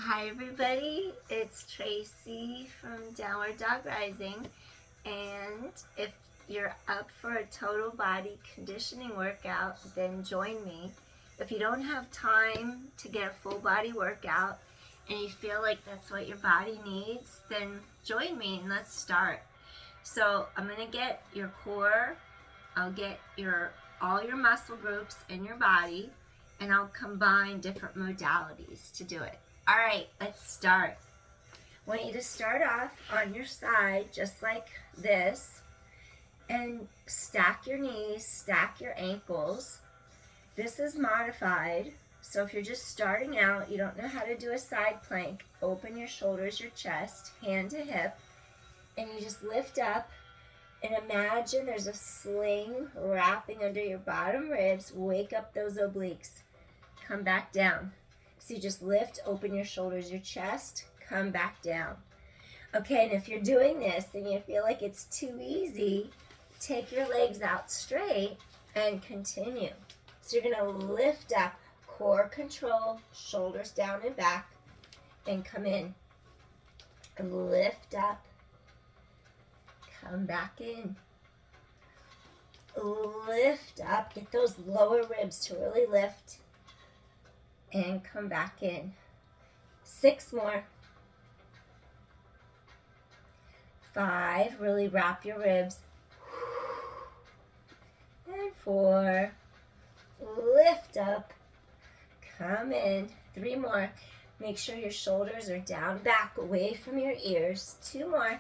Hi everybody, it's Tracy from Downward Dog Rising, and if you're up for a total body conditioning workout, then join me. If you don't have time to get a full body workout and you feel like that's what your body needs, then join me and let's start. So I'm going to get your core, I'll get all your muscle groups in your body, and I'll combine different modalities to do it. All right, let's start. I want you to start off on your side, just like this, and stack your knees, stack your ankles. This is modified, so if you're just starting out, you don't know how to do a side plank, open your shoulders, your chest, hand to hip, and you just lift up and imagine there's a sling wrapping under your bottom ribs. Wake up those obliques. Come back down. So you just lift, open your shoulders, your chest, come back down. Okay, and if you're doing this and you feel like it's too easy, take your legs out straight and continue. So you're gonna lift up, core control, shoulders down and back, and come in. And lift up, come back in. Lift up, get those lower ribs to really lift. And come back in. 6 more. 5, really wrap your ribs. And 4, lift up, come in. 3 more. Make sure your shoulders are down, back, away from your ears. 2 more.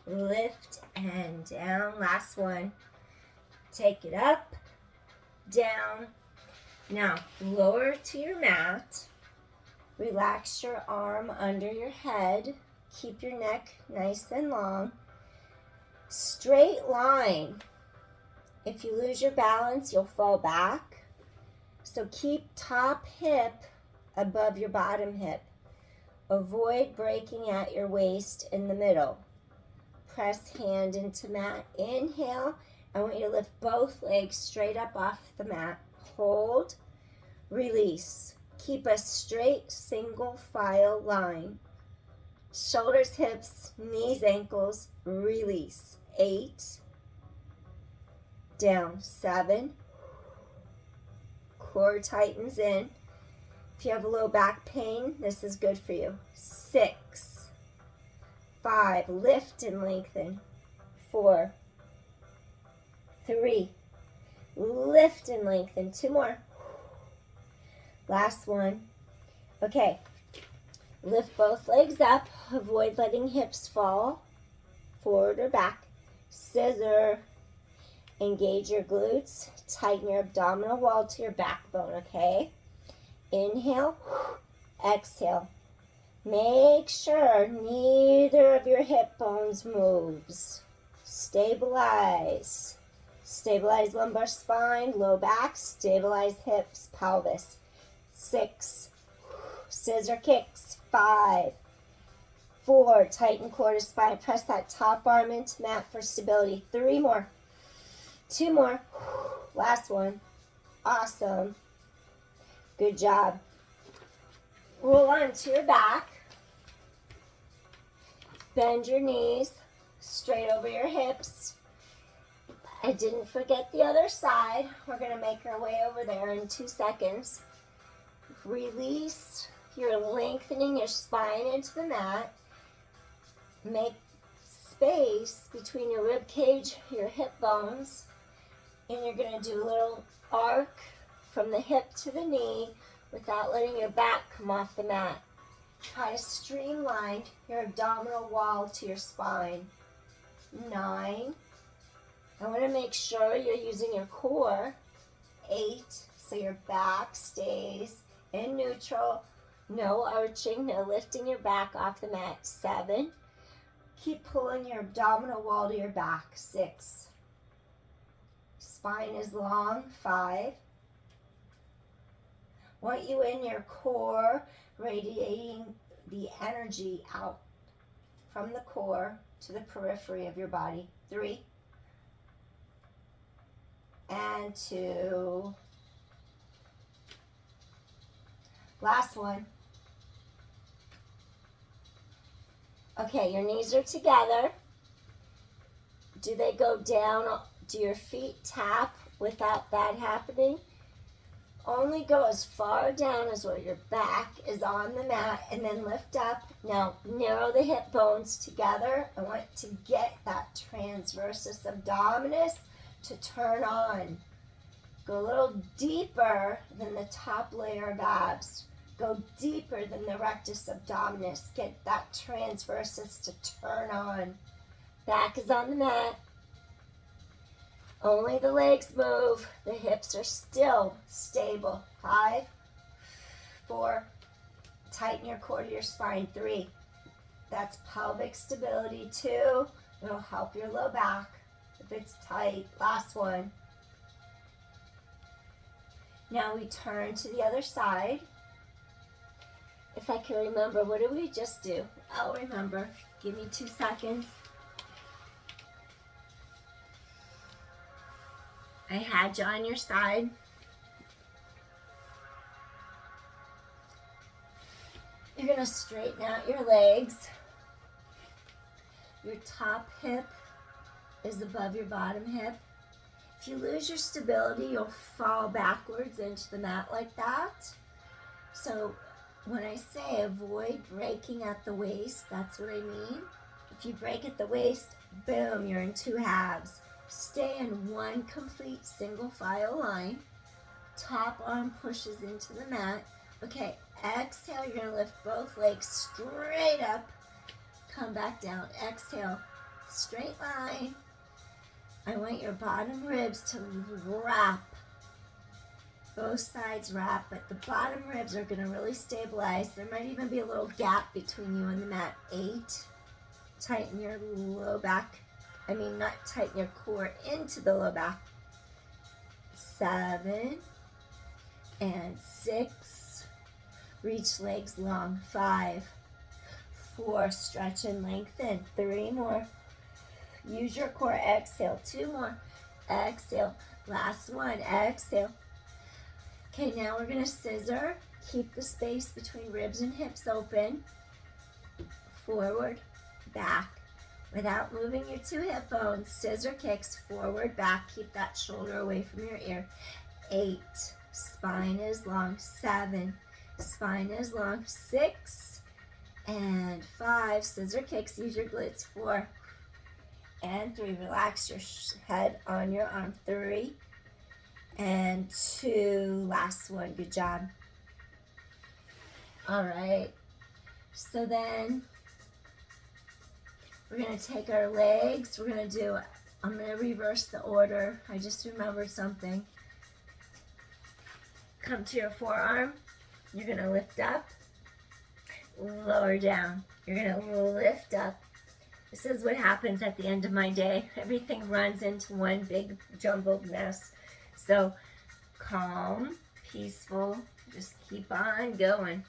Lift and down. Last one. Take it up, down. Now, lower to your mat. Relax your arm under your head. Keep your neck nice and long. Straight line. If you lose your balance, you'll fall back. So keep top hip above your bottom hip. Avoid breaking at your waist in the middle. Press hand into mat. Inhale. I want you to lift both legs straight up off the mat. Hold, release. Keep a straight single file line. Shoulders, hips, knees, ankles, release. 8, down. 7, core tightens in. If you have low back pain, this is good for you. 6, 5, lift and lengthen. 4, 3, lift and lengthen. 2 more. Last one. Okay. Lift both legs up. Avoid letting hips fall forward or back. Scissor. Engage your glutes. Tighten your abdominal wall to your backbone, okay? Inhale. Exhale. Make sure neither of your hip bones moves. Stabilize. Stabilize lumbar spine, low back, stabilize hips, pelvis. 6, scissor kicks. 5, 4, tighten core to spine. Press that top arm into mat for stability. 3 more. 2 more. Last one. Awesome. Good job. Roll onto your back. Bend your knees straight over your hips. I didn't forget the other side. We're going to make our way over there in 2 seconds. Release. You're lengthening your spine into the mat. Make space between your rib cage, your hip bones. And you're going to do a little arc from the hip to the knee without letting your back come off the mat. Try to streamline your abdominal wall to your spine. 9. I want to make sure you're using your core. 8, so your back stays in neutral. No arching, no lifting your back off the mat. 7, keep pulling your abdominal wall to your back. 6, spine is long. 5, want you in your core, radiating the energy out from the core to the periphery of your body. 3, and 2, Last one. Okay, your knees are together. Do they go down? Do your feet tap without that happening? Only go as far down as where your back is on the mat and then lift up. Now narrow the hip bones together. I want to get that transversus abdominis to turn on. Go a little deeper than the top layer of abs. Go deeper than the rectus abdominis. Get that transversus to turn on. Back is on the mat. Only the legs move. The hips are still stable. 5, 4, tighten your core to your spine. 3, that's pelvic stability. 2, it'll help your low back if it's tight. Last one. Now we turn to the other side. If I can remember, what did we just do? I'll remember. Give me 2 seconds. I had you on your side. You're going to straighten out your legs. Your top hip is above your bottom hip. If you lose your stability, you'll fall backwards into the mat like that. So when I say avoid breaking at the waist, that's what I mean. If you break at the waist, boom, you're in 2 halves. Stay in one complete single file line. Top arm pushes into the mat. Okay, exhale, you're going to lift both legs straight up. Come back down. Exhale, straight line. I want your bottom ribs to wrap. Both sides wrap, but the bottom ribs are going to really stabilize. There might even be a little gap between you and the mat. 8, tighten your low back. Not tighten your core into the low back. 7 and 6. Reach legs long. 5, 4. Stretch and lengthen. 3 more. Use your core. Exhale. 2 more. Exhale. Last one. Exhale. Okay, now we're going to scissor. Keep the space between ribs and hips open. Forward, back. Without moving your 2 hip bones, scissor kicks, forward, back. Keep that shoulder away from your ear. 8, spine is long. 7, spine is long. 6 and 5, scissor kicks, use your glutes. 4 and 3, relax your head on your arm. 3 and 2, last one, good job. All right, so then we're going to take our legs. I'm going to reverse the order. I just remembered something. Come to your forearm. You're going to lift up, lower down. You're going to lift up. This is what happens at the end of my day. Everything runs into one big jumbled mess. So calm, peaceful, just keep on going.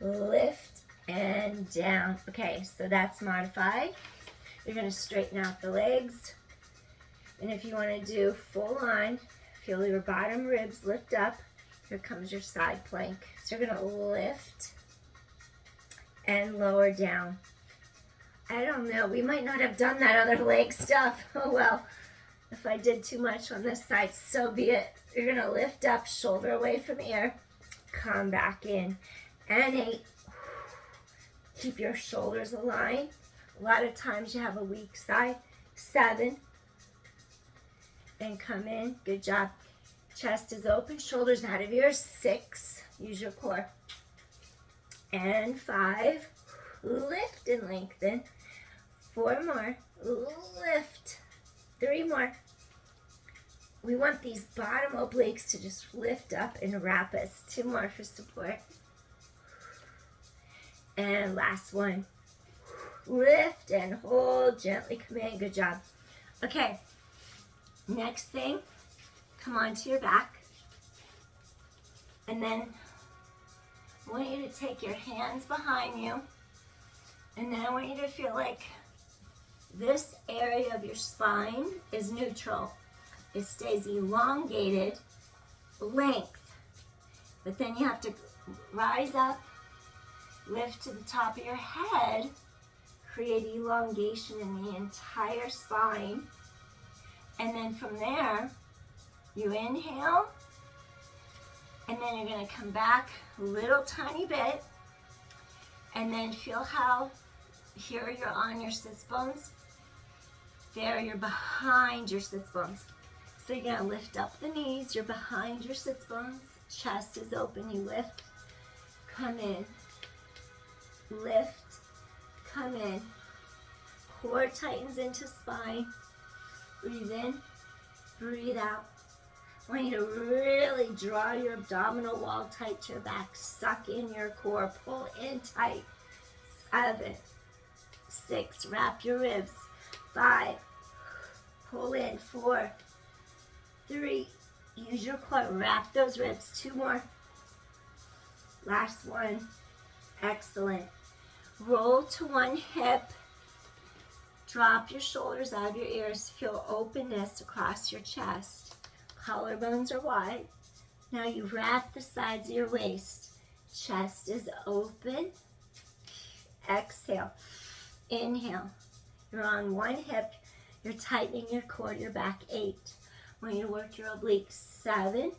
Lift and down. Okay, so that's modified. You're going to straighten out the legs. And if you want to do full on, feel your bottom ribs lift up. Here comes your side plank. So you're going to lift and lower down. I don't know, we might not have done that other leg stuff. Oh well, if I did too much on this side, so be it. You're going to lift up, shoulder away from ear. Come back in. And 8. Keep your shoulders aligned. A lot of times you have a weak side. 7. And come in. Good job. Chest is open. Shoulders out of ears. 6. Use your core. And 5. Lift and lengthen. 4 more. Lift. 3 more. We want these bottom obliques to just lift up and wrap us. 2 more for support. And last one. Lift and hold. Gently come in. Good job. Okay. Next thing. Come onto your back. And then I want you to take your hands behind you. And then I want you to feel like this area of your spine is neutral. It stays elongated, length. But then you have to rise up, lift to the top of your head, create elongation in the entire spine, and then from there, you inhale, and then you're gonna come back a little tiny bit, and then feel how here you're on your sits bones, there you're behind your sits bones. So you're gonna lift up the knees, you're behind your sits bones, chest is open, you lift, come in, lift, come in, core tightens into spine, breathe in, breathe out. I want you to really draw your abdominal wall tight to your back, suck in your core, pull in tight, 7, 6, wrap your ribs, 5, pull in, 4, 3, use your core, wrap those ribs, 2 more, last one, excellent. Roll to one hip, drop your shoulders out of your ears, feel openness across your chest, collarbones are wide. Now you wrap the sides of your waist, chest is open, exhale, inhale, you're on one hip, you're tightening your core, your back, 8. I want you to work your obliques, 7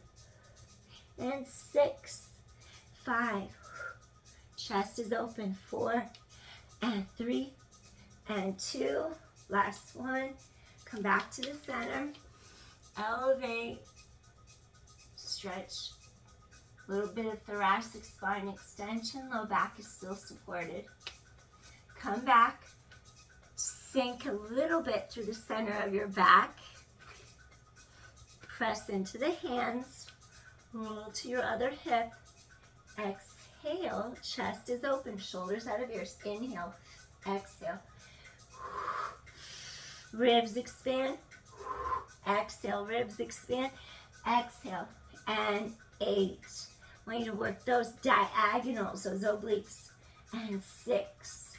and 6, 5, chest is open, 4 and 3 and 2, last one, come back to the center, elevate, stretch, a little bit of thoracic spine extension, low back is still supported, come back, sink a little bit through the center of your back, press into the hands, roll to your other hip, exhale, chest is open, shoulders out of ears, inhale, exhale, ribs expand, exhale, ribs expand, exhale, and 8. I want you to work those diagonals, those obliques, and 6,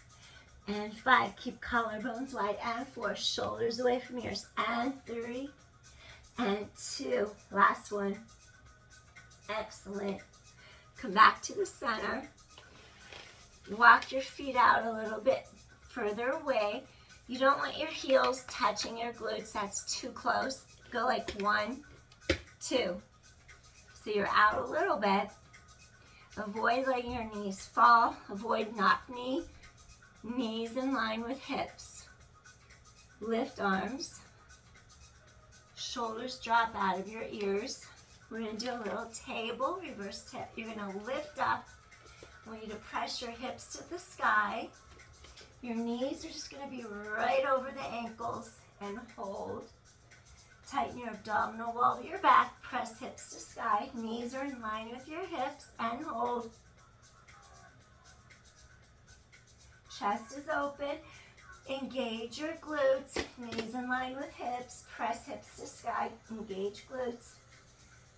and 5, keep collarbones wide, and 4, shoulders away from ears, and 3, and 2, last one, excellent. Come back to the center, walk your feet out a little bit further away. You don't want your heels touching your glutes, that's too close. Go like 1, 2. So you're out a little bit. Avoid letting your knees fall, avoid knock knee, knees in line with hips. Lift arms, shoulders drop out of your ears. We're gonna do a little table, reverse tip. You're gonna lift up. I want you to press your hips to the sky. Your knees are just gonna be right over the ankles and hold. Tighten your abdominal wall to your back, press hips to sky. Knees are in line with your hips and hold. Chest is open. Engage your glutes. Knees in line with hips. Press hips to sky. Engage glutes.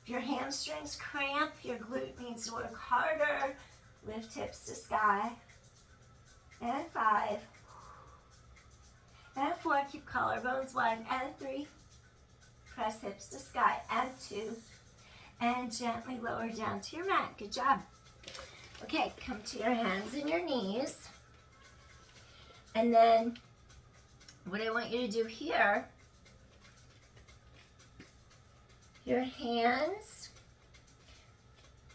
If your hamstrings cramp, your glute needs to work harder. Lift hips to sky. And 5. And 4. Keep collarbones wide. And 3. Press hips to sky. And 2. And gently lower down to your mat. Good job. Okay, come to your hands and your knees. And then what I want you to do here, your hands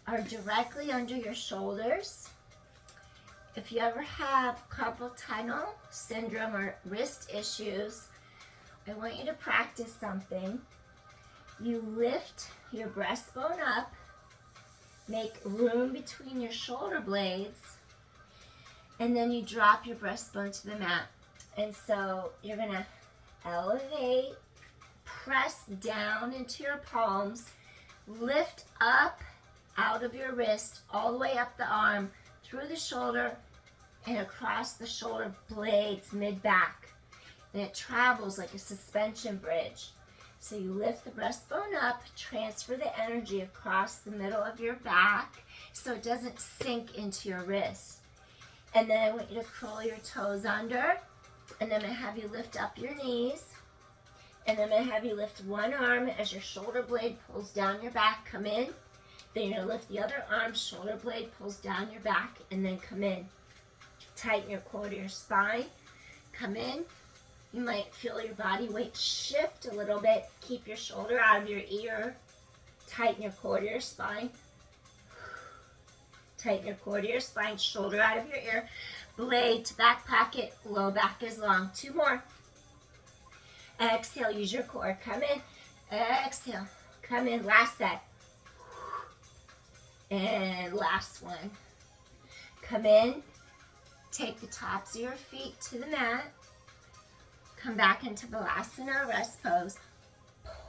are directly under your shoulders. If you ever have carpal tunnel syndrome or wrist issues, I want you to practice something. You lift your breastbone up, make room between your shoulder blades, and then you drop your breastbone to the mat. And so you're gonna elevate, press down into your palms, lift up out of your wrist, all the way up the arm, through the shoulder, and across the shoulder blades, mid-back. And it travels like a suspension bridge. So you lift the breastbone up, transfer the energy across the middle of your back so it doesn't sink into your wrist. And then I want you to curl your toes under, and then I'm gonna have you lift up your knees, and then I'm gonna have you lift one arm as your shoulder blade pulls down your back, come in, Then you're going to lift the other arm, shoulder blade pulls down your back, and then come in. Tighten your core to your spine. Come in. You might feel your body weight shift a little bit. Keep your shoulder out of your ear. Tighten your core to your spine. Tighten your core to your spine, shoulder out of your ear. Blade to back pocket, low back is long. 2 more. Exhale, use your core. Come in. Exhale. Come in. Last set. And last one. Come in. Take the tops of your feet to the mat. Come back into Balasana, rest pose.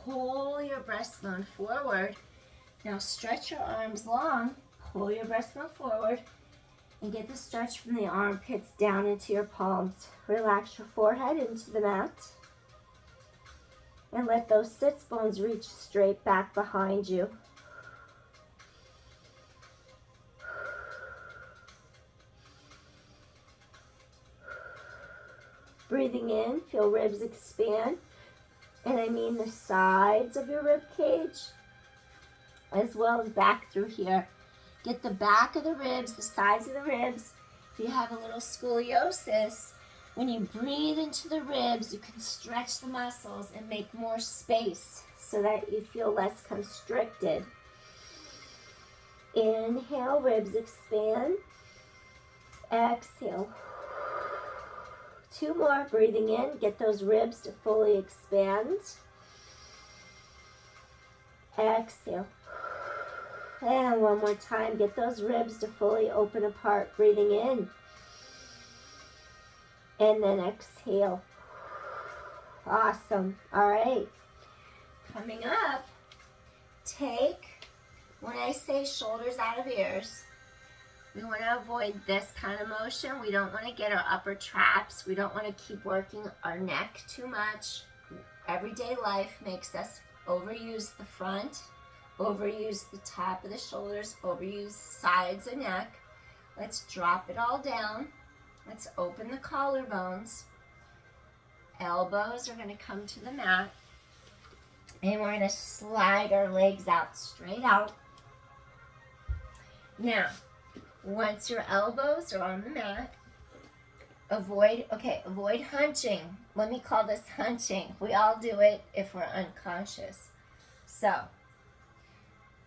Pull your breastbone forward. Now stretch your arms long. Pull your breastbone forward. And get the stretch from the armpits down into your palms. Relax your forehead into the mat. And let those sits bones reach straight back behind you. Breathing in, feel ribs expand. And I mean the sides of your rib cage, as well as back through here. Get the back of the ribs, the sides of the ribs. If you have a little scoliosis, when you breathe into the ribs, you can stretch the muscles and make more space so that you feel less constricted. Inhale, ribs expand. Exhale. 2 more, breathing in, get those ribs to fully expand. Exhale. And one more time, get those ribs to fully open apart, breathing in. And then exhale. Awesome. All right. Coming up, when I say shoulders out of ears, we want to avoid this kind of motion. We don't want to get our upper traps. We don't want to keep working our neck too much. Everyday life makes us overuse the front, overuse the top of the shoulders, overuse sides of neck. Let's drop it all down. Let's open the collarbones. Elbows are going to come to the mat. And we're going to slide our legs out, straight out. Now, once your elbows are on the mat, avoid hunching. Let me call this hunching. We all do it if we're unconscious. So,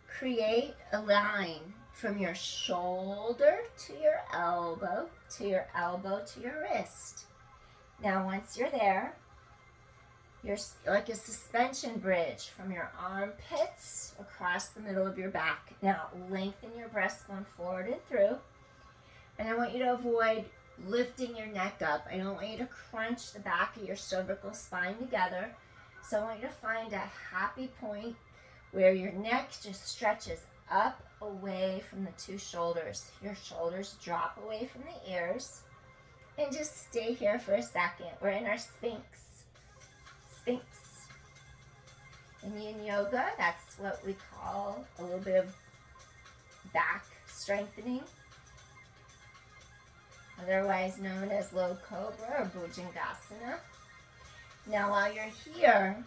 create a line from your shoulder to your elbow, to your elbow to your wrist. Now, once you're there, you're like a suspension bridge from your armpits across the middle of your back. Now, lengthen your breastbone forward and through. And I want you to avoid lifting your neck up. I don't want you to crunch the back of your cervical spine together. So I want you to find a happy point where your neck just stretches up away from the 2 shoulders. Your shoulders drop away from the ears. And just stay here for a second. We're in our Sphinx. In yin yoga, that's what we call a little bit of back strengthening, otherwise known as low cobra or bhujangasana. Now, while you're here,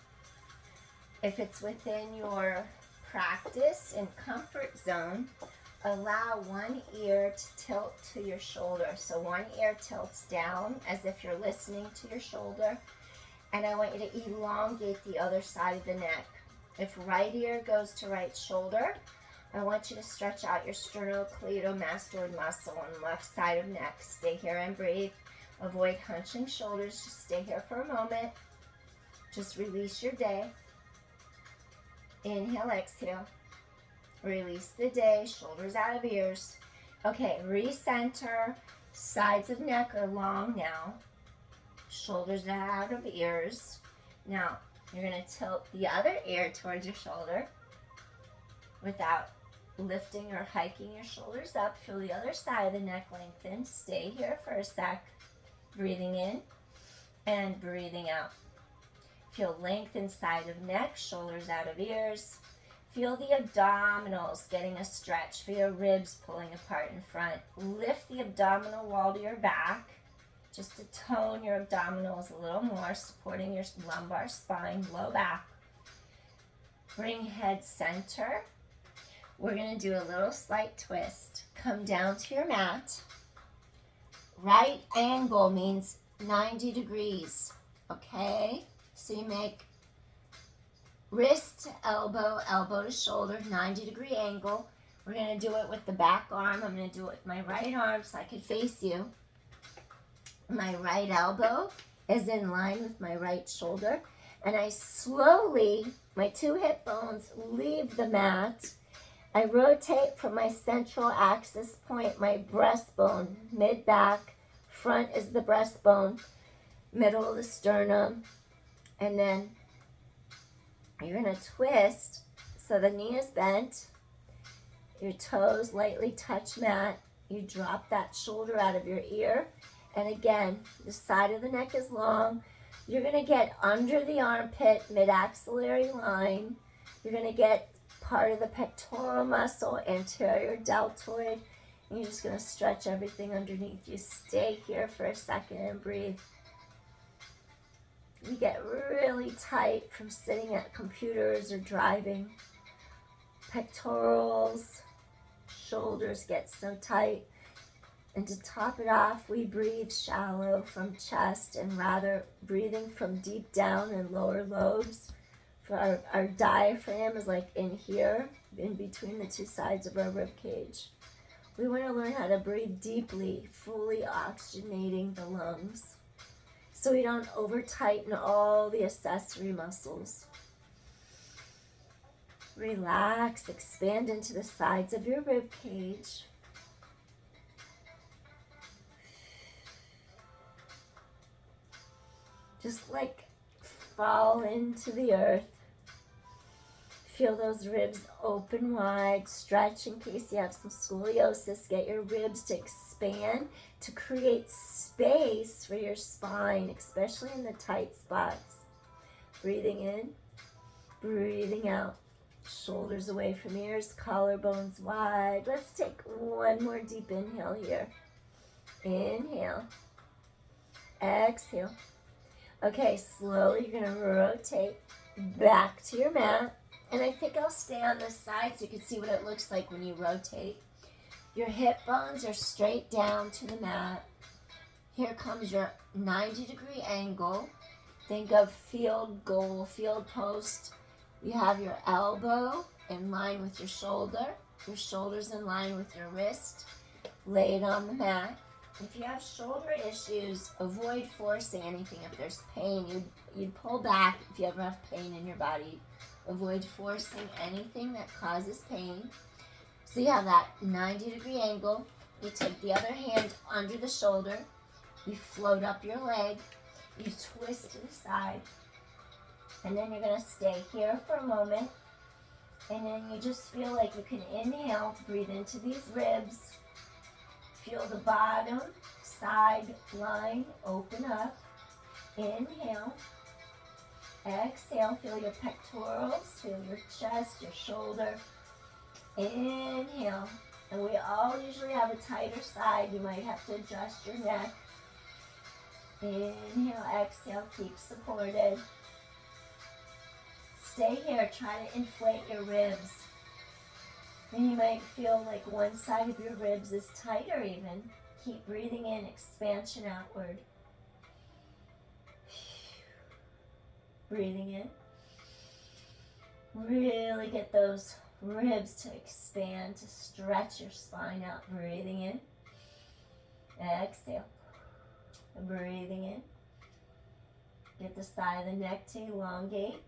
if it's within your practice and comfort zone, allow one ear to tilt to your shoulder. So one ear tilts down as if you're listening to your shoulder. And I want you to elongate the other side of the neck. If right ear goes to right shoulder, I want you to stretch out your sternocleidomastoid muscle on the left side of neck. Stay here and breathe. Avoid hunching shoulders. Just stay here for a moment. Just release your day. Inhale, exhale. Release the day. Shoulders out of ears. Okay, recenter. Sides of neck are long now. Shoulders out of ears. Now, you're going to tilt the other ear towards your shoulder without lifting or hiking your shoulders up. Feel the other side of the neck lengthen. Stay here for a sec. Breathing in and breathing out. Feel length inside of neck, shoulders out of ears. Feel the abdominals getting a stretch. Feel your ribs pulling apart in front. Lift the abdominal wall to your back, just to tone your abdominals a little more, supporting your lumbar spine, low back. Bring head center. We're going to do a little slight twist. Come down to your mat. Right angle means 90 degrees, okay? So you make wrist to elbow, elbow to shoulder, 90-degree angle. We're going to do it with the back arm. I'm going to do it with my right arm so I can face you. My right elbow is in line with my right shoulder. And I slowly, my 2 hip bones leave the mat. I rotate from my central axis point, my breastbone, mid-back. Front is the breastbone, middle of the sternum. And then you're going to twist so the knee is bent. Your toes lightly touch mat. You drop that shoulder out of your ear. And again, the side of the neck is long. You're going to get under the armpit, mid-axillary line. You're going to get part of the pectoral muscle, anterior deltoid. And you're just going to stretch everything underneath you. Stay here for a second and breathe. You get really tight from sitting at computers or driving. Pectorals, shoulders get so tight. And to top it off, we breathe shallow from chest and rather breathing from deep down in lower lobes. For our diaphragm is like in here, in between the 2 sides of our rib cage. We want to learn how to breathe deeply, fully oxygenating the lungs, so we don't over-tighten all the accessory muscles. Relax, expand into the sides of your rib cage. Just like fall into the earth. Feel those ribs open wide. Stretch in case you have some scoliosis. Get your ribs to expand to create space for your spine, especially in the tight spots. Breathing in, breathing out. Shoulders away from ears, collarbones wide. Let's take one more deep inhale here. Inhale. Exhale. Okay, slowly you're going to rotate back to your mat. And I think I'll stay on this side so you can see what it looks like when you rotate. Your hip bones are straight down to the mat. Here comes your 90-degree angle. Think of field goal, field post. You have your elbow in line with your shoulders in line with your wrist. Lay it on the mat. If you have shoulder issues, avoid forcing anything. If there's pain, you'd pull back if you ever have pain in your body. Avoid forcing anything that causes pain. So you have that 90-degree angle. You take the other hand under the shoulder. You float up your leg. You twist to the side. And then you're going to stay here for a moment. And then you just feel like you can inhale, breathe into these ribs. Feel the bottom side line open up. Inhale. Exhale. Feel your pectorals. Feel your chest, your shoulder. Inhale. And we all usually have a tighter side. You might have to adjust your neck. Inhale. Exhale. Keep supported. Stay here. Try to inflate your ribs. And you might feel like one side of your ribs is tighter even. Keep breathing in, expansion outward. Breathing in. Really get those ribs to expand, to stretch your spine out. Breathing in. Exhale. Breathing in. Get the side of the neck to elongate.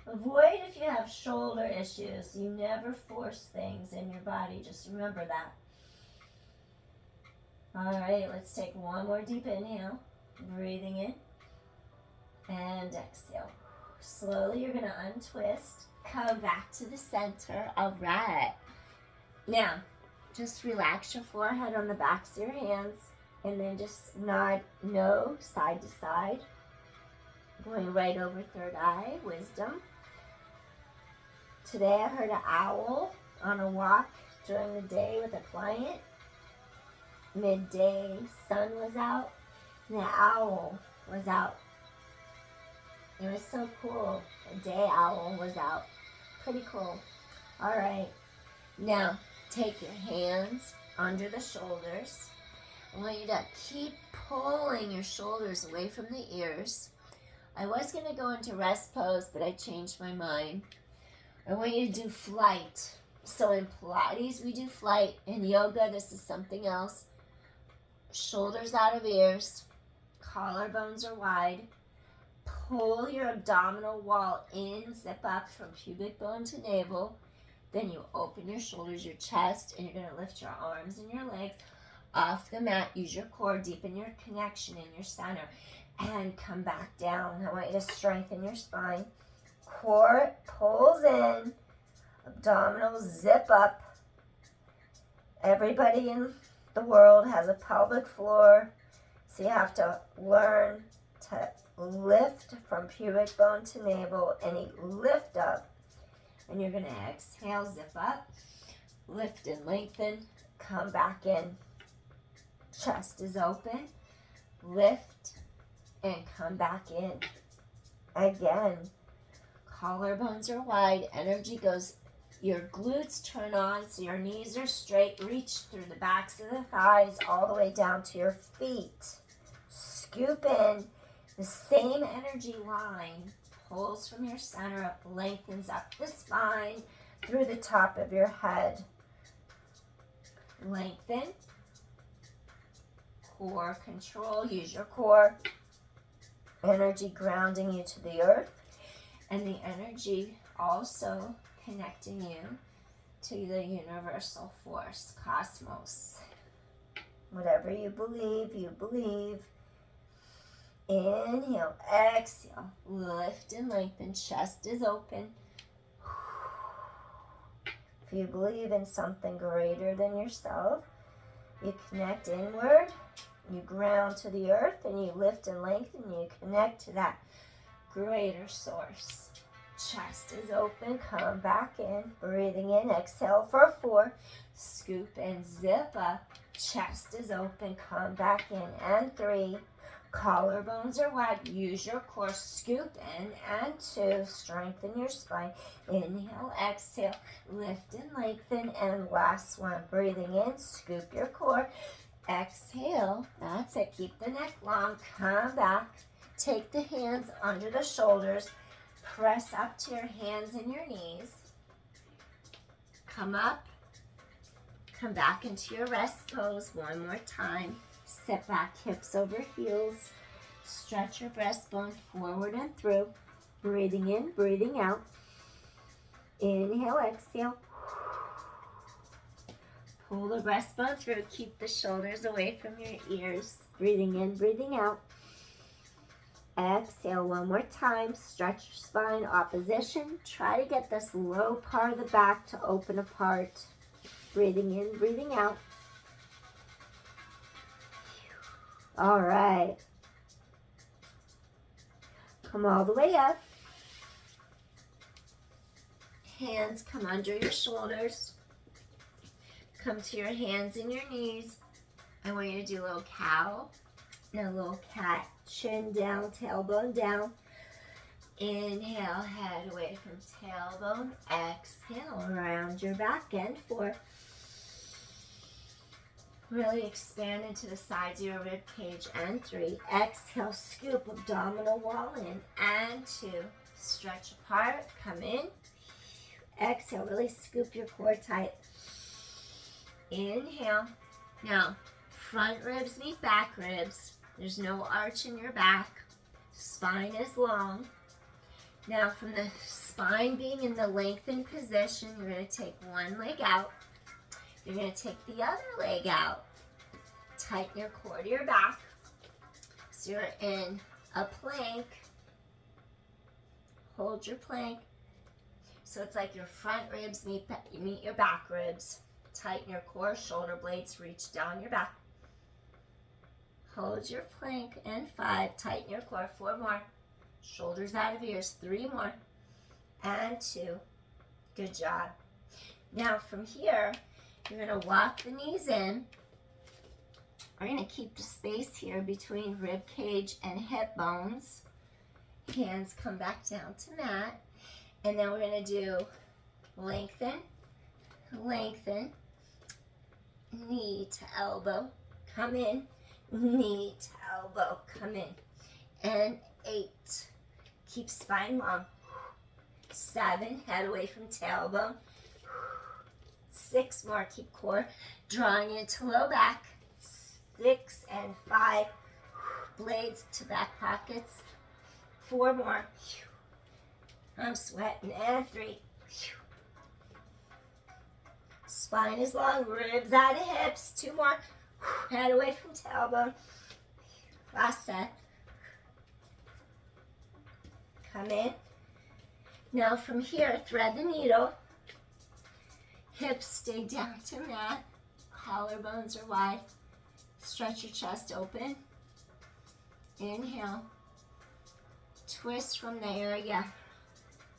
Avoid if you have shoulder issues. You never force things in your body. Just remember that. All right, let's take one more deep inhale. Breathing in. And exhale. Slowly you're going to untwist. Come back to the center. All right. Now, just relax your forehead on the backs of your hands. And then just nod no side to side. Going right over third eye, wisdom. Today I heard an owl on a walk during the day with a client. Midday, sun was out, and the owl was out. It was so cool. A day owl was out. Pretty cool. All right. Now, take your hands under the shoulders. I want you to keep pulling your shoulders away from the ears. I was going to go into rest pose, but I changed my mind. I want you to do flight. So in Pilates, we do flight. In yoga, this is something else. Shoulders out of ears. Collarbones are wide. Pull your abdominal wall in, zip up from pubic bone to navel. Then you open your shoulders, your chest, and you're going to lift your arms and your legs off the mat. Use your core, deepen your connection in your center, and come back down. I want you to strengthen your spine. Core pulls in, abdominals zip up. Everybody in the world has a pelvic floor, so you have to learn to lift from pubic bone to navel, and you lift up. And you're going to exhale, zip up, lift and lengthen, come back in. Chest is open, lift, and come back in. Again, collarbones are wide, energy goes, your glutes turn on, so your knees are straight, reach through the backs of the thighs all the way down to your feet. Scoop in, the same energy line pulls from your center up, lengthens up the spine through the top of your head. Lengthen. Core control. Use your core. Energy grounding you to the earth. And the energy also connecting you to the universal force, cosmos. Whatever you believe, you believe. Inhale, exhale, lift and lengthen, chest is open. If you believe in something greater than yourself, you connect inward, you ground to the earth, and you lift and lengthen, you connect to that greater source. Chest is open, come back in, breathing in, exhale for 4, scoop and zip up, chest is open, come back in, and 3, collarbones are wide, use your core, scoop in, and 2, strengthen your spine, inhale, exhale, lift and lengthen, and last one, breathing in, scoop your core, exhale, that's it, keep the neck long, come back, take the hands under the shoulders, press up to your hands and your knees, come up, come back into your rest pose one more time. Sit back, hips over heels. Stretch your breastbone forward and through. Breathing in, breathing out. Inhale, exhale. Pull the breastbone through. Keep the shoulders away from your ears. Breathing in, breathing out. Exhale one more time. Stretch your spine, opposition. Try to get this low part of the back to open apart. Breathing in, breathing out. All right. Come all the way up. Hands come under your shoulders. Come to your hands and your knees. I want you to do a little cow and a little cat. Chin down, tailbone down. Inhale, head away from tailbone. Exhale, around your back end. 4. Really expand into the sides of your rib cage. And 3. Exhale, scoop abdominal wall in. And 2. Stretch apart. Come in. Exhale, really scoop your core tight. Inhale. Now, front ribs meet back ribs. There's no arch in your back. Spine is long. Now, from the spine being in the lengthened position, you're going to take one leg out. You're going to take the other leg out. Tighten your core to your back. So you're in a plank. Hold your plank. So it's like your front ribs meet your back ribs. Tighten your core, shoulder blades reach down your back. Hold your plank, and 5. Tighten your core, 4 more. Shoulders out of ears, 3 more. And 2. Good job. Now from here, you're going to walk the knees in. We're going to keep the space here between rib cage and hip bones. Hands come back down to mat. And then we're going to do Lengthen, lengthen, knee to elbow, come in, knee to elbow, come in, and 8. Keep spine long. 7, head away from tailbone. 6 more, keep core drawing into low back. 6 and 5, blades to back pockets. 4 more. I'm sweating. And 3. Spine is long, ribs out of hips. 2 more. Head away from tailbone. Last set. Come in. Now from here, thread the needle. Hips stay down to mat. Collarbones are wide. Stretch your chest open. Inhale. Twist from the area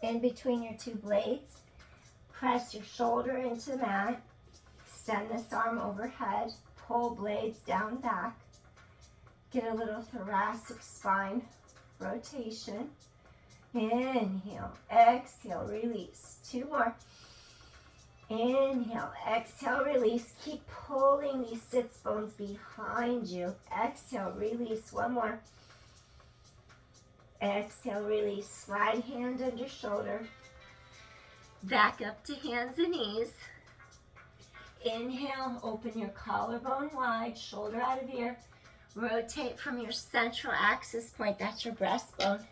in between your 2 blades. Press your shoulder into the mat. Extend this arm overhead. Pull blades down back. Get a little thoracic spine rotation. Inhale, exhale, release. 2 more. Inhale, exhale, release. Keep pulling these sits bones behind you. Exhale, release. 1 more. Exhale, release. Slide hand under shoulder. Back up to hands and knees. Inhale, open your collarbone wide, shoulder out of ear. Rotate from your central axis point, that's your breastbone.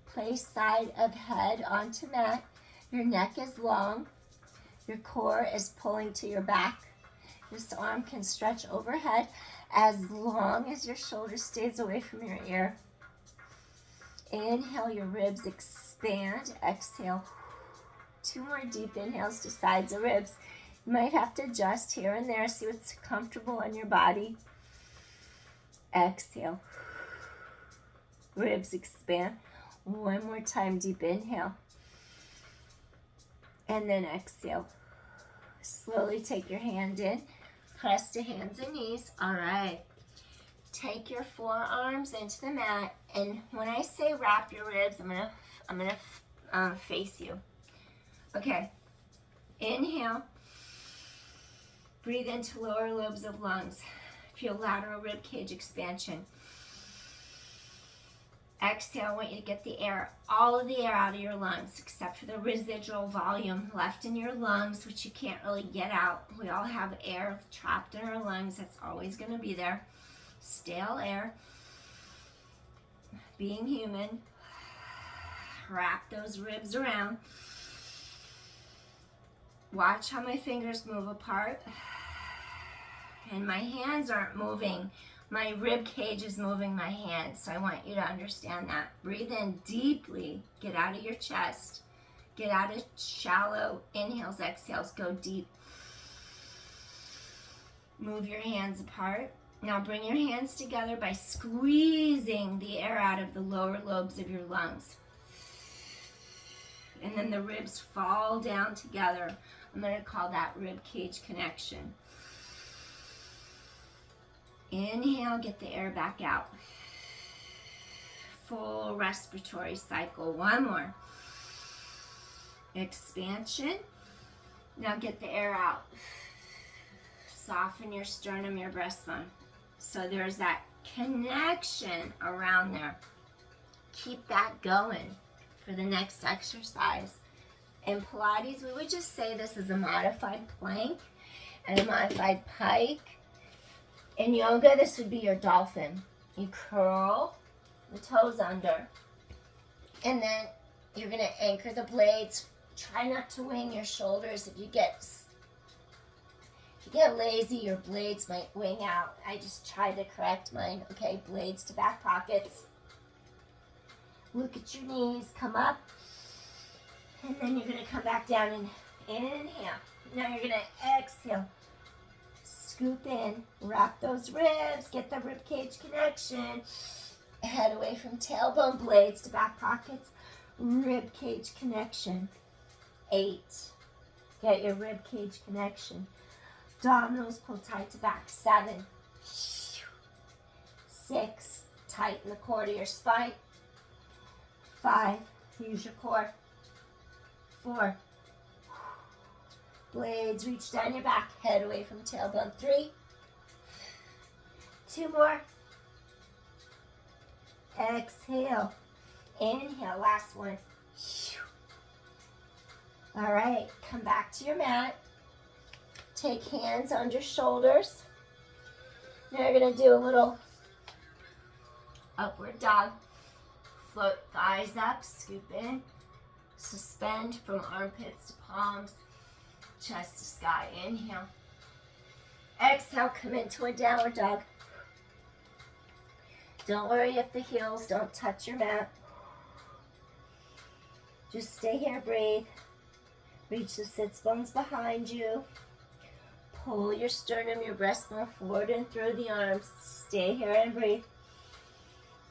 Place side of head onto mat. Your neck is long. Your core is pulling to your back. This arm can stretch overhead as long as your shoulder stays away from your ear. Inhale, your ribs expand. Exhale. 2 more deep inhales to sides of ribs. You might have to adjust here and there, see what's comfortable on your body. Exhale. Ribs expand. 1 more time, deep inhale. And then exhale. Slowly take your hand in. Press to hands and knees. All right. Take your forearms into the mat. And when I say wrap your ribs, I'm gonna face you. Okay. Inhale. Breathe into lower lobes of lungs. Feel lateral rib cage expansion. Exhale, I want you to get the air, all of the air out of your lungs, except for the residual volume left in your lungs, which you can't really get out. We all have air trapped in our lungs. That's always going to be there. Stale air. Being human. Wrap those ribs around. Watch how my fingers move apart. And my hands aren't moving. My rib cage is moving my hands, so I want you to understand that. Breathe in deeply. Get out of your chest. Get out of shallow inhales, exhales. Go deep. Move your hands apart. Now bring your hands together by squeezing the air out of the lower lobes of your lungs. And then the ribs fall down together. I'm going to call that rib cage connection. Inhale, get the air back out. Full respiratory cycle. 1 more. Expansion. Now get the air out. Soften your sternum, your breastbone. So there's that connection around there. Keep that going for the next exercise. In Pilates, we would just say this is a modified plank and a modified pike. In yoga, this would be your dolphin. You curl the toes under, and then you're going to anchor the blades. Try not to wing your shoulders. If you get lazy, your blades might wing out. I just tried to correct mine. Okay, blades to back pockets. Look at your knees. Come up, and then you're going to come back down and inhale. Now you're going to exhale. Scoop in, wrap those ribs, get the rib cage connection. Head away from tailbone, blades to back pockets. Rib cage connection. 8. Get your rib cage connection. Abdominals pull tight to back. 7. 6. Tighten the core to your spine. 5. Use your core. 4. Blades reach down your back, head away from tailbone. 3, 2 more. Exhale. Inhale, last one. All right, come back to your mat. Take hands on your shoulders. Now you're gonna do a little upward dog. Float thighs up, scoop in. Suspend from armpits to palms, chest to sky. Inhale. Exhale, come into a downward dog. Don't worry if the heels don't touch your mat. Just stay here, breathe. Reach the sits bones behind you. Pull your sternum, your breastbone forward and through the arms. Stay here and breathe.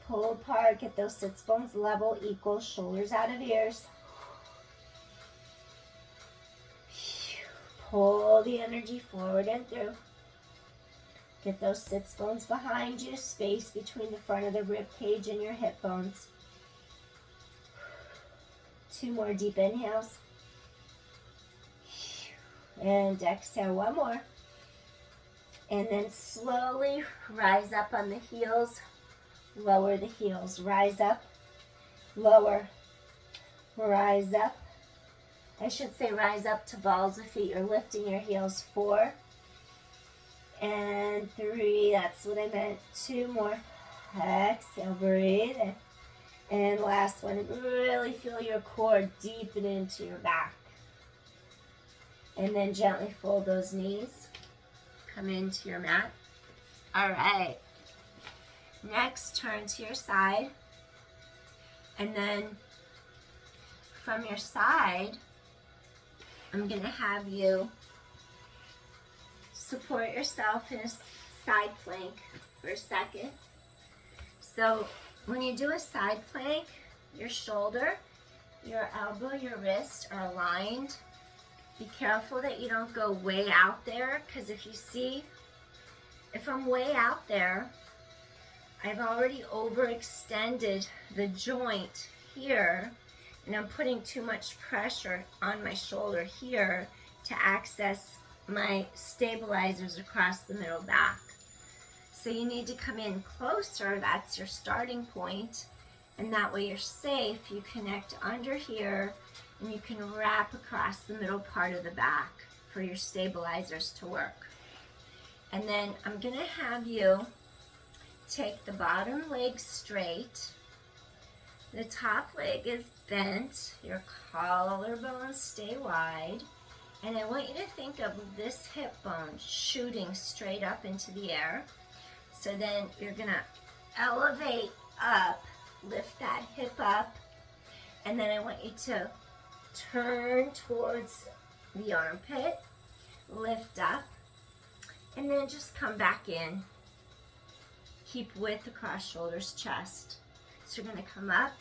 Pull apart, get those sits bones level, equal, shoulders out of ears. Pull the energy forward and through. Get those sits bones behind you, space between the front of the rib cage and your hip bones. 2 more deep inhales. And exhale, 1 more. And then slowly rise up on the heels, lower the heels. Rise up, lower, rise up. I should say rise up to balls of feet. You're lifting your heels. 4 and 3. That's what I meant. 2 more. Exhale, breathe in. And last one. Really feel your core deepen into your back. And then gently fold those knees. Come into your mat. All right. Next, turn to your side. And then from your side, I'm going to have you support yourself in a side plank for a second. So when you do a side plank, your shoulder, your elbow, your wrist are aligned. Be careful that you don't go way out there, because if I'm way out there, I've already overextended the joint here, and I'm putting too much pressure on my shoulder here to access my stabilizers across the middle back. So you need to come in closer. That's your starting point, and that way you're safe. You connect under here, and you can wrap across the middle part of the back for your stabilizers to work. And then I'm going to have you take the bottom leg straight. The top leg is bent. Your collarbones stay wide. And I want you to think of this hip bone shooting straight up into the air. So then you're going to elevate up, lift that hip up, and then I want you to turn towards the armpit, lift up, and then just come back in. Keep width across shoulders, chest. So you're going to come up,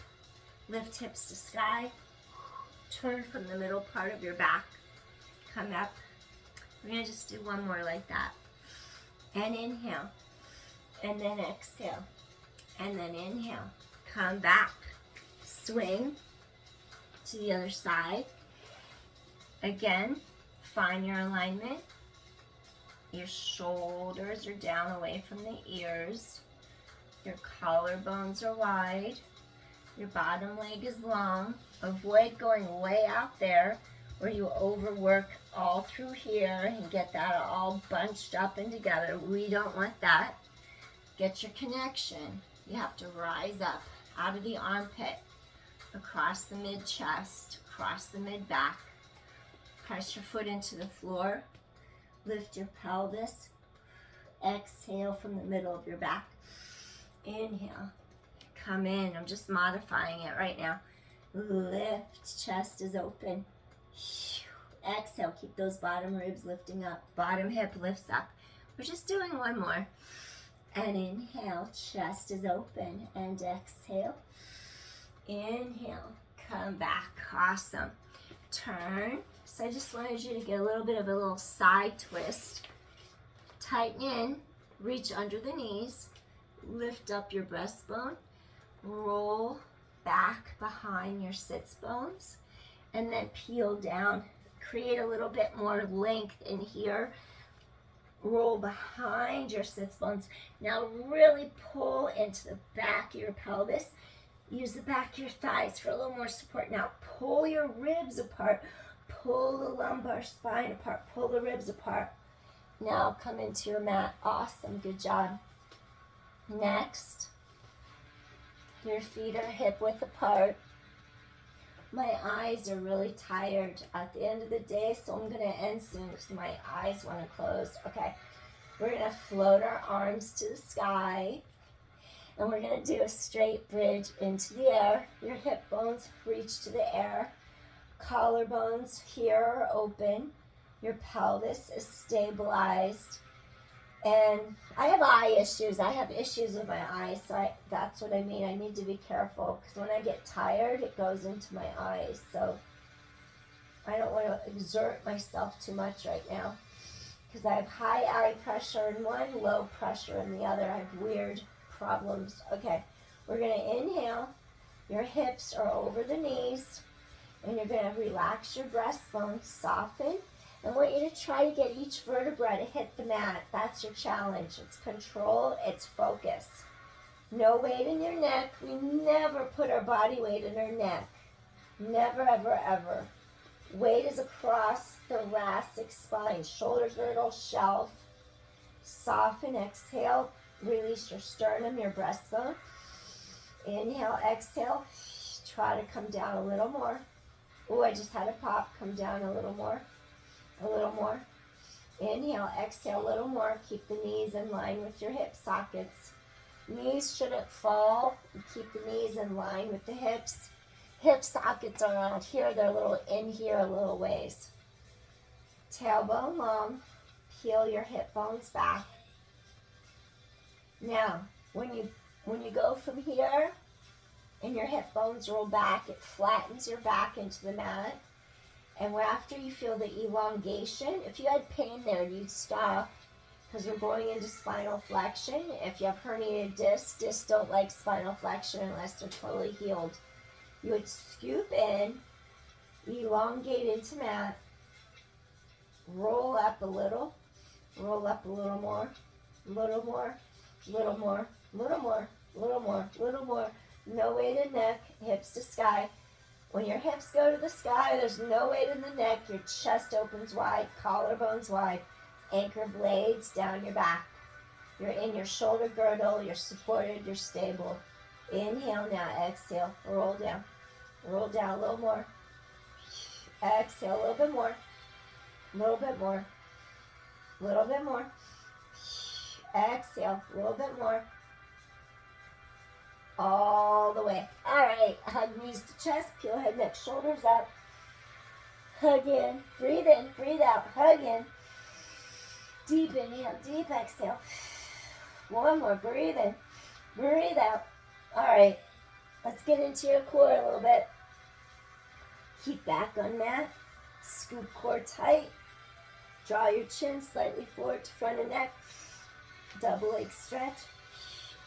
lift hips to sky, turn from the middle part of your back, come up. We're going to just do one more like that. And inhale, and then exhale, and then inhale. Come back, swing to the other side. Again, find your alignment. Your shoulders are down away from the ears. Your collarbones are wide. Your bottom leg is long. Avoid going way out there where you overwork all through here and get that all bunched up and together. We don't want that. Get your connection. You have to rise up out of the armpit, across the mid-chest, across the mid-back. Press your foot into the floor. Lift your pelvis. Exhale from the middle of your back. Inhale. Come in. I'm just modifying it right now. Lift. Chest is open. Exhale. Keep those bottom ribs lifting up. Bottom hip lifts up. We're just doing one more. And inhale. Chest is open. And exhale. Inhale. Come back. Awesome. Turn. So I just wanted you to get a little bit of a little side twist. Tighten in. Reach under the knees. Lift up your breastbone. Roll back behind your sits bones. And then peel down Create a little bit more length in here. Roll behind your sits bones. Now really pull into the back of your pelvis. Use the back of your thighs for a little more support. Now pull your ribs apart. Pull the lumbar spine apart. Pull the ribs apart. Now come into your mat. Awesome. Good job. Next, your feet are hip width apart. My eyes are really tired at the end of the day, so I'm going to end soon because my eyes want to close. Okay, we're going to float our arms to the sky, and we're going to do a straight bridge into the air. Your hip bones reach to the air. Collarbones here are open. Your pelvis is stabilized. And I have eye issues. I have issues with my eyes, so that's what I mean. I need to be careful because when I get tired, it goes into my eyes. So I don't want to exert myself too much right now because I have high eye pressure in one, low pressure in the other. I have weird problems. Okay, we're going to inhale. Your hips are over the knees, and you're going to relax your breastbone, soften. I want you to try to get each vertebra to hit the mat. That's your challenge. It's control, it's focus. No weight in your neck. We never put our body weight in our neck. Never, ever, ever. Weight is across the thoracic spine. Shoulder girdle, shelf. Soften, exhale. Release your sternum, your breastbone. Inhale, exhale. Try to come down a little more. Oh, I just had a pop. Come down a little more. A little more. Inhale, exhale a little more. Keep the knees in line with your hip sockets. Knees shouldn't fall. Keep the knees in line with the hips. Hip sockets are around here. They're a little in here, a little ways. Tailbone long. Peel your hip bones back. Now, when you go from here and your hip bones roll back, it flattens your back into the mat. And after you feel the elongation, if you had pain there, you'd stop because we're going into spinal flexion. If you have herniated discs don't like spinal flexion unless they're totally healed. You would scoop in, elongate into mat, roll up a little more, a little more, little more, little more, little more, little more. No weight in neck, hips to sky. When your hips go to the sky, there's no weight in the neck. Your chest opens wide, collarbones wide, anchor blades down your back. You're in your shoulder girdle, you're supported, you're stable. Inhale now, exhale, roll down. Roll down a little more. Exhale a little bit more. A little bit more. A little bit more. Exhale, a little bit more. All the way. All right, hug knees to chest, peel head, neck, shoulders up. Hug in, breathe out, hug in. Deep inhale, deep exhale. One more, breathe in, breathe out. All right, let's get into your core a little bit. Keep back on mat, scoop core tight. Draw your chin slightly forward to front of neck. Double leg stretch.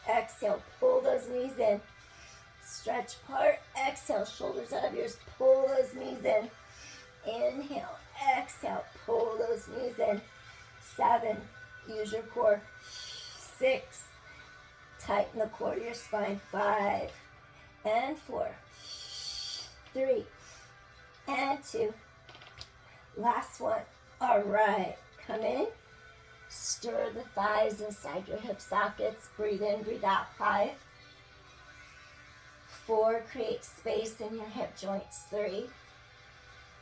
Exhale, pull those knees in. Stretch apart. Exhale, shoulders out of yours. Pull those knees in. Inhale, exhale, pull those knees in. 7, use your core. 6, tighten the core to your spine. 5 and 4. 3 and 2. Last one. All right, come in. Stir the thighs inside your hip sockets. Breathe in, breathe out. 5. 4, create space in your hip joints. 3.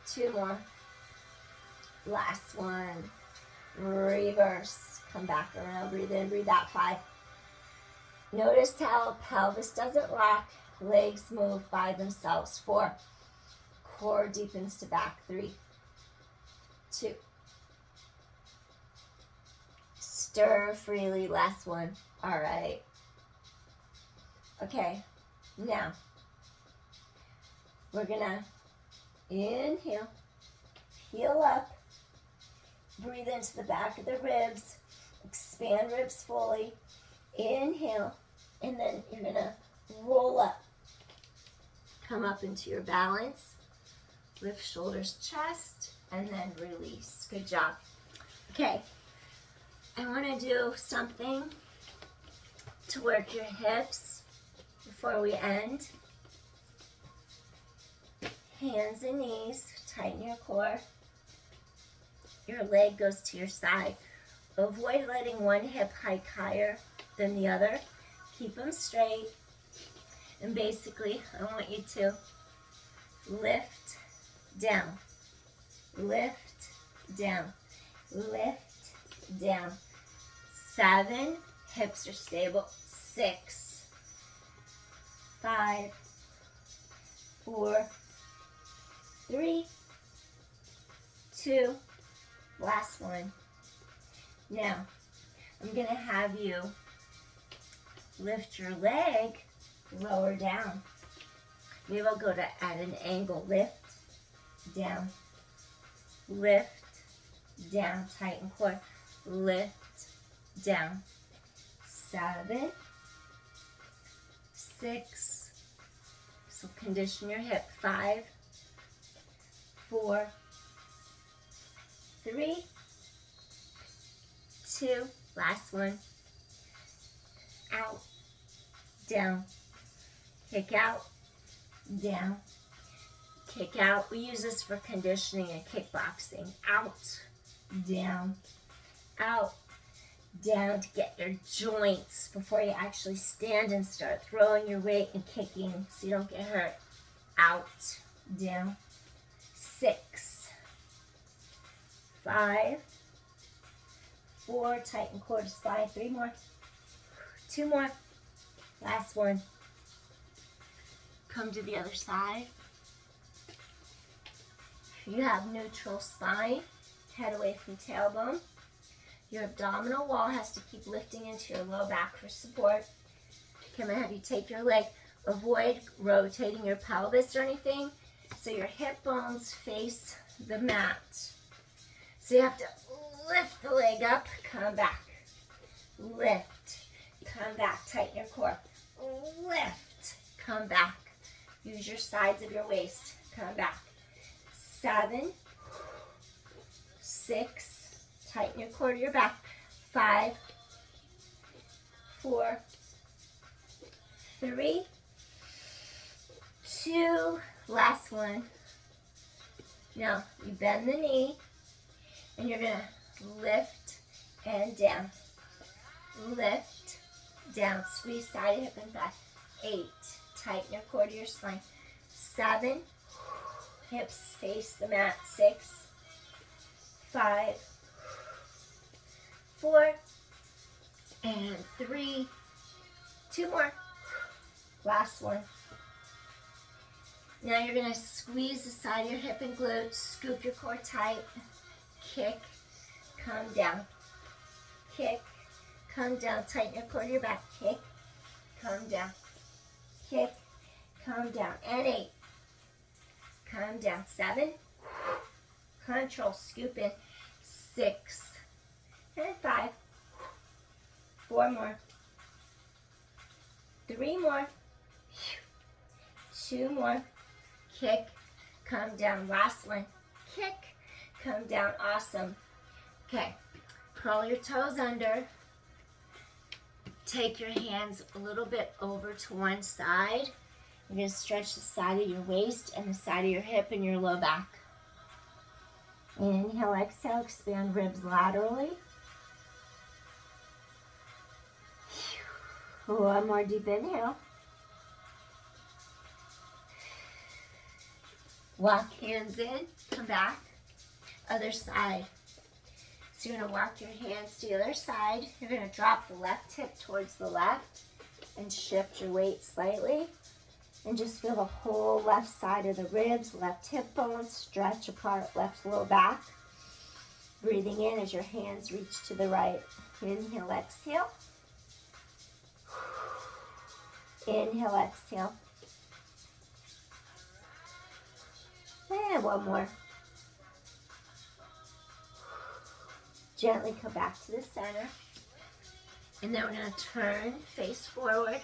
2 more. Last one. Reverse. Come back around. Breathe in, breathe out. 5. Notice how pelvis doesn't rock. Legs move by themselves. 4. Core deepens to back. 3. 2. Stir freely. Last one. All right. Okay. Now, we're going to inhale, peel up, breathe into the back of the ribs, expand ribs fully. Inhale, and then you're going to roll up. Come up into your balance. Lift shoulders, chest. and then release. Good job. Okay, I want to do something to work your hips before we end. Hands and knees, tighten your core. Your leg goes to your side. Avoid letting one hip hike higher than the other. Keep them straight. And basically, I want you to lift, down, lift, down, lift, down. 7, hips are stable. 6, 5, 4, 3, 2, last one. Now, I'm going to have you lift your leg lower down. We will go to at an angle. Lift, down, tighten core, lift, down. 7, 6, so condition your hip. 5, 4, 3, 2, last one. Out, down, kick out, down, kick out. We use this for conditioning and kickboxing. Out, down, to get your joints before you actually stand and start throwing your weight and kicking so you don't get hurt. Out, down. 6, 5, 4, tighten core to spine. 3 more, 2 more, last one. Come to the other side. You have neutral spine, head away from tailbone. Your abdominal wall has to keep lifting into your low back for support. I'm going to have you take your leg. Avoid rotating your pelvis or anything, so your hip bones face the mat. So you have to lift the leg up, come back. Lift, come back, tighten your core. Lift, come back. Use your sides of your waist, come back. 7, 6, tighten your core to your back. 5, 4, 3, 2, last one. Now, you bend the knee, and you're going to lift and down. Lift, down. Squeeze side hip and thigh. 8, tighten your core to your spine. 7, hips face the mat. 6, 5, 4, and 3, 2 more. Last one. Now you're going to squeeze the side of your hip and glute, scoop your core tight, kick, come down, kick, come down, tighten your core to your back, kick, come down, kick, come down, and 8, come down, 7, control, scoop in, 6, and 5, 4 more, 3 more, 2 more, kick, come down, last one, kick, come down, awesome. Okay, curl your toes under, take your hands a little bit over to one side. You're going to stretch the side of your waist and the side of your hip and your low back. Inhale, exhale, expand ribs laterally. One more deep inhale. Walk hands in, come back, other side. So you're going to walk your hands to the other side. You're going to drop the left hip towards the left and shift your weight slightly. And just feel the whole left side of the ribs, left hip bones stretch apart, left low back. Breathing in as your hands reach to the right. Inhale, exhale. Inhale, exhale. And one more. Gently come back to the center. And then we're going to turn, face forward.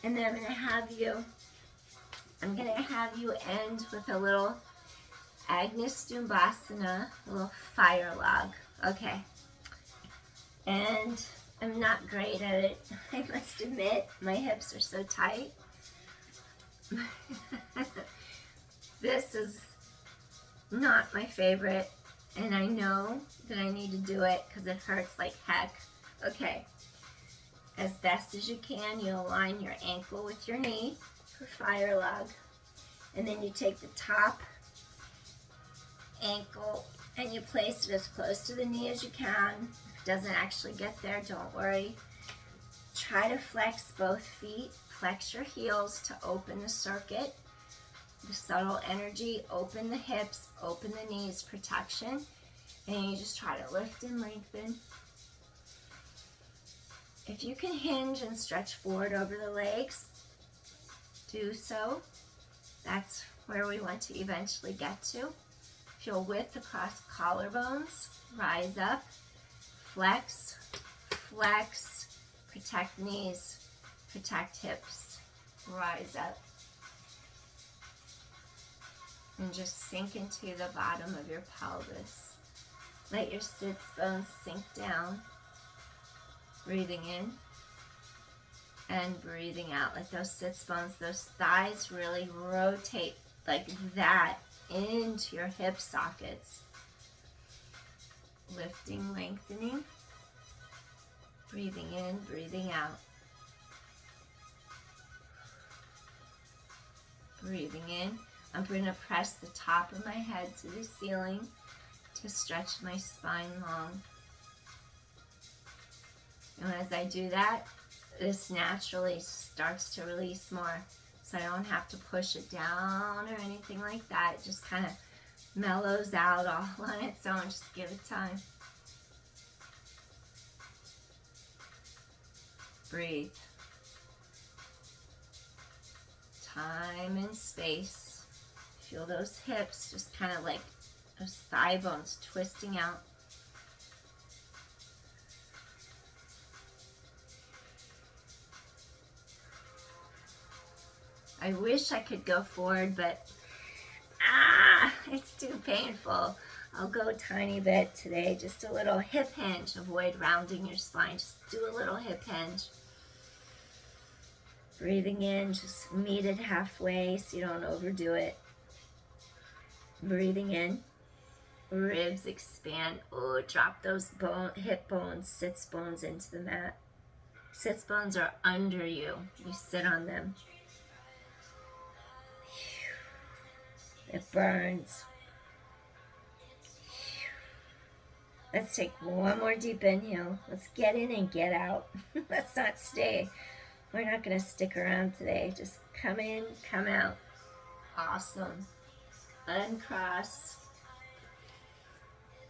And then I'm going to have you end with a little Agni Stumbasana, a little fire log. Okay. And I'm not great at it. I must admit, my hips are so tight. This is not my favorite, and I know that I need to do it because it hurts like heck. Okay. As best as you can, you align your ankle with your knee for fire log. And then you take the top ankle and you place it as close to the knee as you can. If it doesn't actually get there, don't worry. Try to flex both feet. Flex your heels to open the circuit. The subtle energy, open the hips, open the knees, protection. And you just try to lift and lengthen. If you can hinge and stretch forward over the legs, do so. That's where we want to eventually get to. Feel width across collarbones, rise up, flex, flex, protect knees, protect hips, rise up. And just sink into the bottom of your pelvis. Let your sits bones sink down. Breathing in and breathing out. Let those sits bones, those thighs really rotate like that into your hip sockets. Lifting, lengthening. Breathing in, breathing out. Breathing in. I'm going to press the top of my head to the ceiling to stretch my spine long. And as I do that, this naturally starts to release more. So I don't have to push it down or anything like that. It just kind of mellows out all on its own. Just give it time. Breathe. Time and space. Feel those hips just kind of like those thigh bones twisting out. I wish I could go forward, but it's too painful. I'll go a tiny bit today, just a little hip hinge. Avoid rounding your spine, just do a little hip hinge. Breathing in, just meet it halfway so you don't overdo it. Breathing in, ribs expand. Oh, drop those hip bones, sits bones into the mat. Sits bones are under you. You sit on them. It burns. Let's take one more deep inhale. Let's get in and get out. Let's not stay. We're not going to stick around today. Just come in, come out. Awesome. Uncross.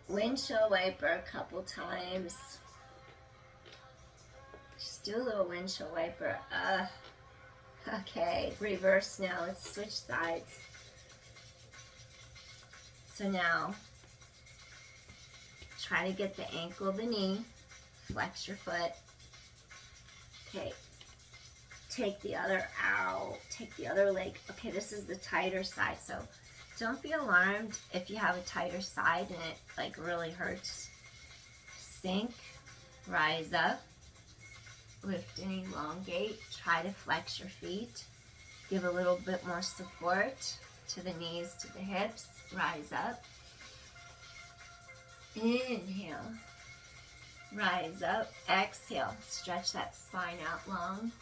Windshield wiper a couple times. Just do a little windshield wiper. Okay, reverse now. Let's switch sides. So now, try to get the ankle, the knee, flex your foot. Okay, take the other leg. Okay, this is the tighter side, so don't be alarmed if you have a tighter side and it like really hurts. Sink, rise up, lift and elongate. Try to flex your feet. Give a little bit more support to the knees, to the hips. Rise up. Inhale. Rise up. Exhale. Stretch that spine out long.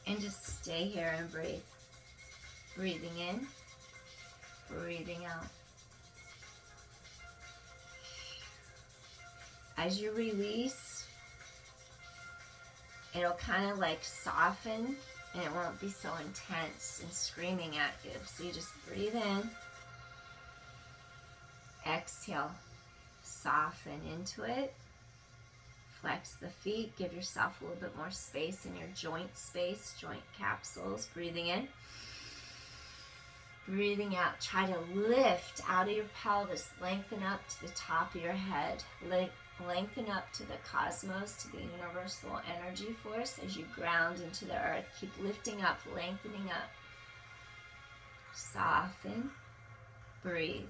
And just stay here and breathe. Breathing in. Breathing out. As you release, it'll kind of like soften and it won't be so intense and screaming at you. So you just breathe in. Exhale, soften into it. Flex the feet. Give yourself a little bit more space in your joint space, joint capsules. Breathing in. Breathing out. Try to lift out of your pelvis. Lengthen up to the top of your head. Lengthen up to the cosmos, to the universal energy force as you ground into the earth. Keep lifting up, lengthening up. Soften. Breathe.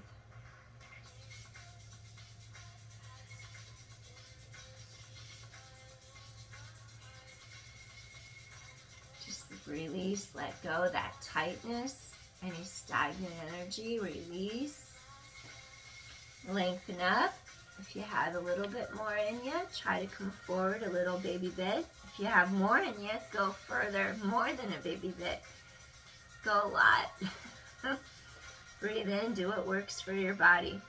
Just release, let go of that tightness, any stagnant energy, release. Lengthen up. If you have a little bit more in you, try to come forward a little baby bit. If you have more in you, go further, more than a baby bit. Go a lot. Breathe in, do what works for your body.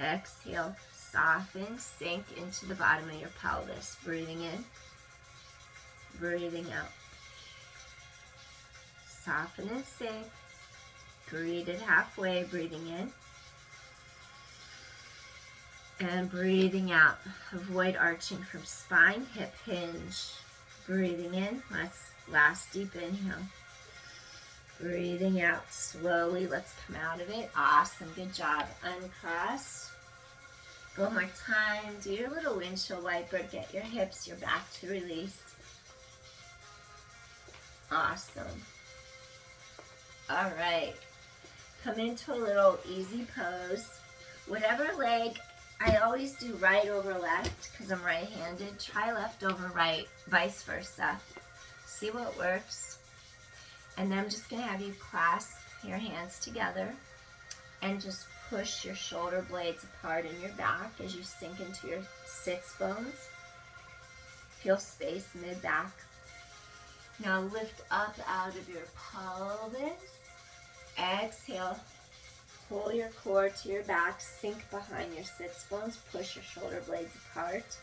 Exhale, soften, sink into the bottom of your pelvis. Breathing in, breathing out. Soften and sink. Breathe it halfway, breathing in. And breathing out. Avoid arching from spine, hip hinge. Breathing in, last deep inhale. Breathing out slowly, let's come out of it. Awesome, good job. Uncross. One more time, do your little windshield wiper, get your hips, your back to release. Awesome. All right, come into a little easy pose. Whatever leg, I always do right over left because I'm right-handed. Try left over right, vice versa. See what works. And then I'm just going to have you clasp your hands together and just push your shoulder blades apart in your back as you sink into your sits bones. Feel space mid-back. Now lift up out of your pelvis. Exhale. Pull your core to your back, sink behind your sits bones, push your shoulder blades apart,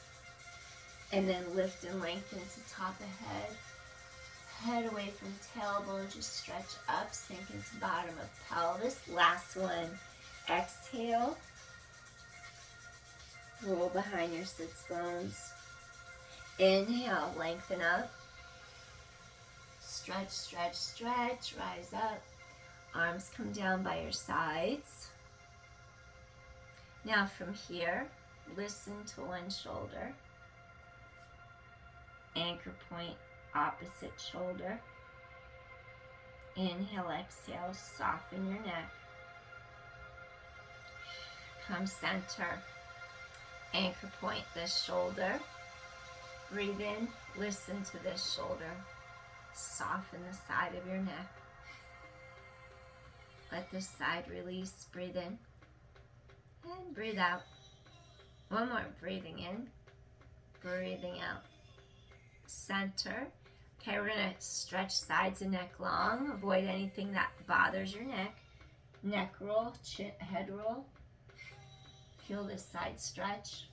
and then lift and lengthen to top of head. Head away from tailbone, just stretch up, sink into bottom of pelvis. Last one. Exhale. Roll behind your sits bones. Inhale, lengthen up. Stretch, stretch, stretch, rise up. Arms come down by your sides. Now from here, listen to one shoulder. Anchor point, opposite shoulder. Inhale, exhale, soften your neck. Come center. Anchor point this shoulder. Breathe in, listen to this shoulder. Soften the side of your neck. Let this side release. Breathe in and breathe out. One more. Breathing in, breathing out. Center. Okay, we're going to stretch sides and neck long. Avoid anything that bothers your neck. Neck roll, head roll. Feel this side stretch.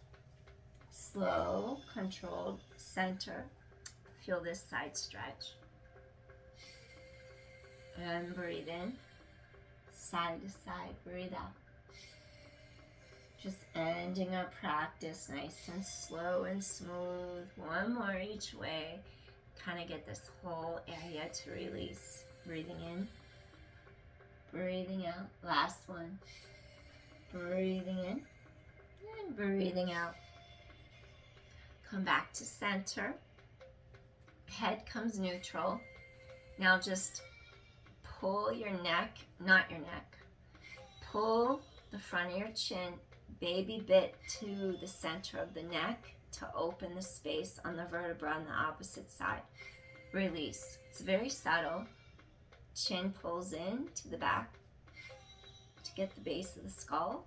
Slow, controlled, center. Feel this side stretch. And breathe in. Side to side, breathe out. Just ending our practice nice and slow and smooth. One more each way. Kind of get this whole area to release. Breathing in, breathing out. Last one. Breathing in and breathing out. Come back to center. Head comes neutral. Now just pull your neck, not your neck. Pull the front of your chin, baby bit to the center of the neck to open the space on the vertebra on the opposite side. Release. It's very subtle. Chin pulls in to the back to get the base of the skull.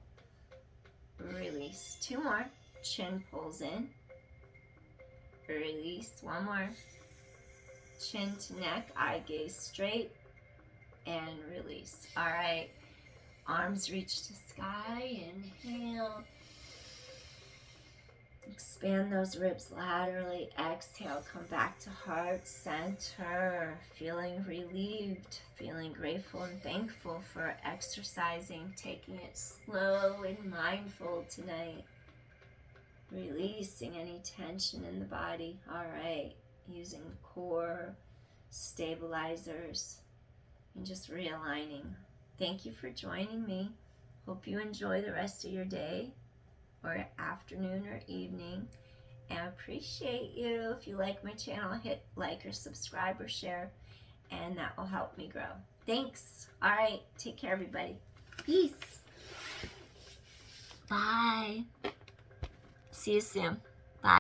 Release. Two more. Chin pulls in. Release. One more. Chin to neck, eye gaze straight. And release. All right. Arms reach to sky. Inhale. Expand those ribs laterally. Exhale. Come back to heart center. Feeling relieved. Feeling grateful and thankful for exercising. Taking it slow and mindful tonight. Releasing any tension in the body. All right. Using the core stabilizers. And just realigning. Thank you for joining me. Hope you enjoy the rest of your day or afternoon or evening. And I appreciate you. If you like my channel, hit like or subscribe or share, and that will help me grow. Thanks. All right. Take care, everybody. Peace. Bye. See you soon.